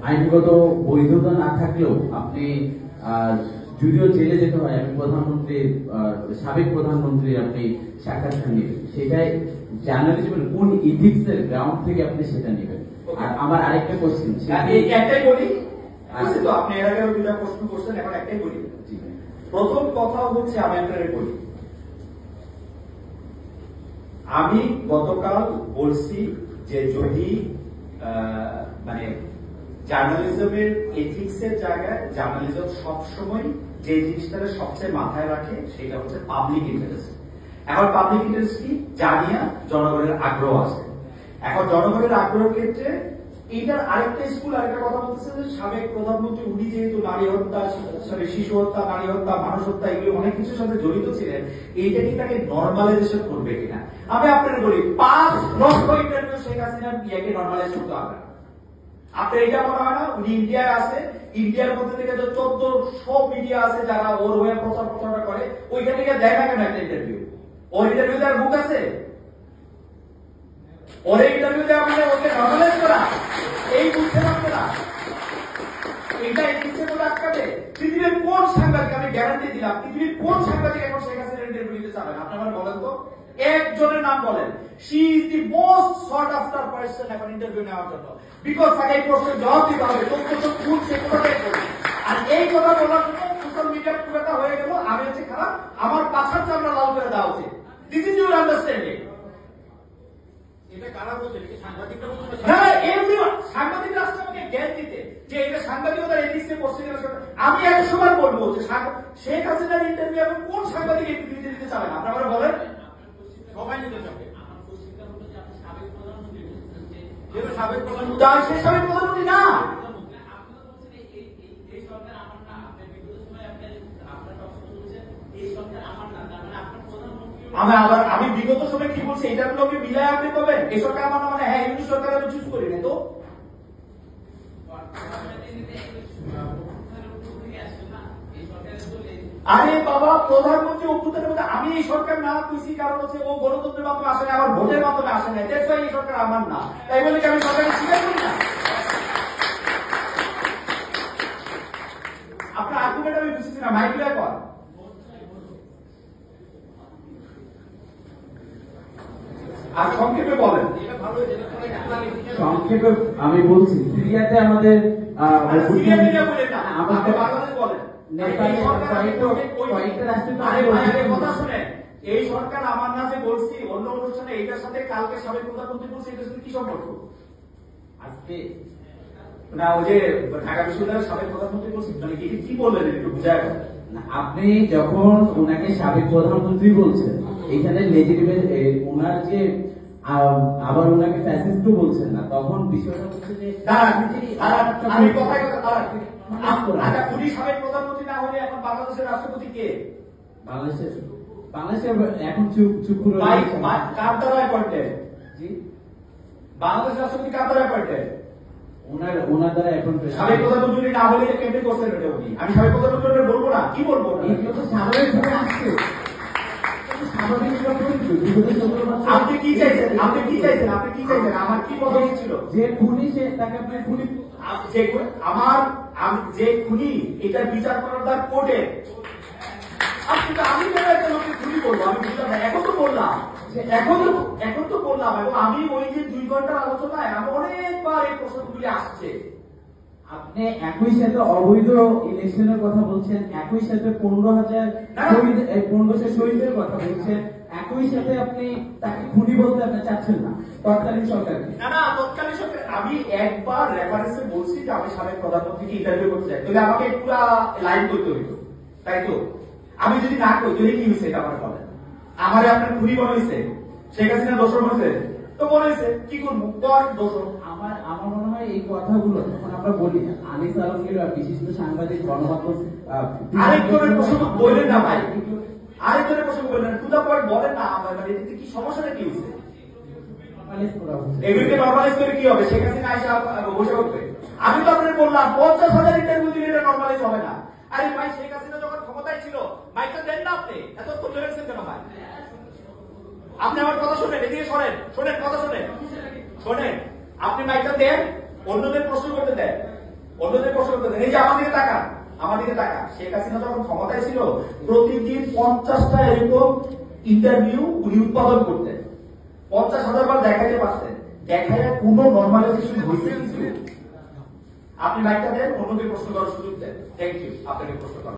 আইনগত বৈধতা না থাকলেও আপনি যদিও জেলে যেতে হয়, আমি সাবেক প্রধানমন্ত্রী আপনি সাক্ষাৎকার নেবেন, সেটাই জার্নালিজমের কোন ইথিক্সের গ্রাউন্ড থেকে আপনি সেটা নেবেন? আর আমার আরেকটা কোশ্চেন, একটাই বলি, তো আপনি এর আগে দুটা প্রশ্ন করছেন, এখন একটাই বলি। প্রথম কথা হচ্ছে, আমি আপনাদের বলি, আমি গতকাল বলছি যে যদি মানে জার্নালিজমের এথিক্সের জায়গায় জার্নালিজম সবসময় যে জিনিসটা সবচেয়ে মাথায় রাখে সেটা হচ্ছে পাবলিক ইন্টারেস্ট। এখন পাবলিক ইন্টারেস্ট কি জানিয়া জনগণের আগ্রহ আছে। এখন জনগণের আগ্রহের ক্ষেত্রে এইটার আরেকটা স্কুল আরেকটা কথা বলতেছে যে সাবেক প্রধানমন্ত্রী উনি যেহেতু নারী হত্যা, শিশু হত্যা, নারী হত্যা, মানুষ হত্যা এগুলো অনেক কিছুর সাথে জড়িত ছিলেন, এইটা কি তাকে নর্মালাইজেশন করবে কিনা? আমি আপনাদের বলি 5 লক্ষ ইন্টারভিউ শেখ হাসিনার বিয়েকে নর্মালাইজ করতে হবে না। আপনার এটা মনে হয় না উনি ইন্ডিয়ায় আছে, ইন্ডিয়ার মধ্যে থেকে 1400 মিডিয়া আছে যারা ওর হয়ে প্রচারণা করে, ওইখান থেকে দেখা কেন একটা ইন্টারভিউ? ওর ইন্টারভিউ দেওয়ার মুখ আছে? ওর ইন্টারভিউ দেওয়া মানে ওকে নর্মালাইজ করা, এই বুঝতে পারছে না এটা ইচ্ছে করে আটকাবে। পৃথিবীর কোন সাংবাদিক, আমি গ্যারান্টি দিলাম, পৃথিবীর কোন সাংবাদিক এখন শেখ হাসিনার ইন্টারভিউ দিতে চাবেন? আপনারা বলেন তো, একজনের নাম বলেন। She is the most sort after person এখন ইন্টারভিউ নেওয়ার জন্য, বিকজ তাকে এই প্রশ্নের জবাব দিতে হবে, তথ্য তো খুব সে কোথায় করবে। আর এই কথা বলার জন্য সোশ্যাল মিডিয়া পুরোটা হয়ে গেল আমি হচ্ছে খারাপ, আমার পাছার চামড়া লাল করে দেওয়া উচিত। This is your understanding. এটা কারা বলছে? সাংবাদিকরা বলছে না, এভরিওয়ান। সাংবাদিক রাষ্ট্র আমাকে জ্ঞান দিতে যে এটা সাংবাদিকতার এথিক্সে পড়ছে কিনা। আমি 100 বার বলবো যে শেখ হাসিনার ইন্টারভিউ এখন কোন সাংবাদিক এই পৃথিবীতে দিতে চাবেন? আপনারা বলেন। সবাই নিতে চাবে। সাবেক প্রধানমন্ত্রী না, আমি বিগত সময় কি বলছি এটার লোকে মিলায় আপনি করবেন এই সরকার আমার মানে হ্যাঁ ইউনিট সরকার আমি চুজ করি না তো। আরে বাবা, প্রধানমন্ত্রী অভ্যুত্থানের মধ্যে আমি এই সরকার না কইছি, কারণ হচ্ছে ও গণতন্ত্রের মাধ্যমে আসে না, আবার ভোটের মাধ্যমে আসে না, দ্যাটস ওয়াই এই সরকার আমার না। তাই বলে কি আমি সরকারকে স্বীকার করি না? আপনার আর্গুমেন্ট আমি বুঝতেছি না, মাইক লয়ে কর। আর সংক্ষেপে বলেন। সংক্ষেপে আমি বলছি, সিরিয়াতে আমাদের বাংলাদেশ বলেন, এই সরকার আমার না যে বলছি অন্য অনুষ্ঠানে এইটার সাথে কালকে সাবেক প্রধানমন্ত্রী বলছি এটার সাথে কি সম্পর্ক? আজকে না ওই যে ঢাকা বিশ্ববিদ্যালয়ের সাবেক প্রধানমন্ত্রী বলছি, মানে কি বললেন একটু বুঝায়। আপনি যখন ওনাকে সাবেক প্রধানমন্ত্রী বলছেন, এখানে লেজিটিমেট ওনার যে আবার ওনাকে ফ্যাসিস্টও বলছেন না, তখন বিষয়টা হচ্ছে যে আমি কথায় কথা আচ্ছা, উনি সাবেক প্রধানমন্ত্রী না হলে এখন বাংলাদেশের রাষ্ট্রপতি কে? বাংলাদেশের এখন চুপ করে কার দ্বারা অ্যাপয়েন্টেড? জি, বাংলাদেশের রাষ্ট্রপতি কার দ্বারা অ্যাপয়েন্টেড? ওনার দ্বারা এখন সাবেক প্রধানমন্ত্রী না হলে কেন্দ্রে করছেন এটা উনি। আমি সাবেক প্রধানমন্ত্রী বলবো না, কি বলবো? এগুলো তো স্বাভাবিকভাবে আসছে। আপনি কি চাইছেন? আপনি কি চাইছেন? আপনি কি চাইছেন? আমার কি কথা ছিল যে খুনি সে তাকে আপনি খুনি, আমার যে খুনি এটার বিচার করার তার কোর্টে। আপনি তো আমি কেন একটা লোককে খুনি বলবো? আমি বুঝলাম না। এখন তো বললাম এবং আমি ওই যে 2 ঘন্টার আলোচনায় আমি অনেকবার এই প্রশ্নগুলি আসছে। আপনি একই সাথে অবৈধ ইলেকশনের কথা বলছেন, একই সাথে 15,000 শহীদের কথা বলছেন, একই সাথে আপনি তাকে খুনি বলতে আপনি চাচ্ছেন না তৎকালীন সরকারকে। না তৎকালীন সরকার আমি একবার রেফারেন্সে বলছি যে আমি সাবেক প্রধানমন্ত্রীকে ইন্টারভিউ করতে চাই, তাহলে আমাকে পুরো লাইন করতে হইতো, তাই তো? আমি যদি না করি তাহলে কি হয়েছে এটা আমার বলেন? আমারে আপনার খুনি বানাইছে, শেখ হাসিনা দোষর হয়েছে তো বলেছে, কি করবো? দোষর আমার মনে হয় এই কথাগুলো যখন আমরা বলি, আনিস আলমগীর বিশিষ্ট সাংবাদিক গণমাধ্যম আরেকজনের প্রসঙ্গ বললেন না ভাই, আরেকজনের প্রসঙ্গ বললেন টু দা পয়েন্ট বলেন না, আমার মানে এতে কি সমস্যাটা কি হয়েছে? এগুলিকে নর্মালাইজ করে কি হবে? শেখ হাসিনা আইসা বসে উঠবে। আমি তো আপনাকে বললাম 50,000 ইন্টারভিউ দিলে এটা নর্মালাইজ হবে না। আরে ভাই, শেখ হাসিনা যখন ক্ষমতায় ছিল মাইকটা দেন না আপনি, এত তো ধরেছেন কেন ভাই? আপনি আমার কথা শোনেন, এদিকে শোনেন কথা শোনেন। আপনি মাইকটা দেন, অন্যদের প্রশ্ন করতে দেন। অন্যদের প্রশ্ন করতে দেন। এই যে আমাদের টাকা, শেখ হাসিনা যখন ক্ষমতায় ছিল প্রতিদিন 50টা এরকম ইন্টারভিউ উনি উৎপাদন করতেন, 50,000 বার দেখাইতে পারতেন, দেখায় কোনো নর্মালাইজেশন হয়েছে কিছু? আপনি মাইকটা দেন, অন্যকে প্রশ্ন করার সুযোগ দেন। থ্যাংক ইউ, আপনাকে প্রশ্ন করার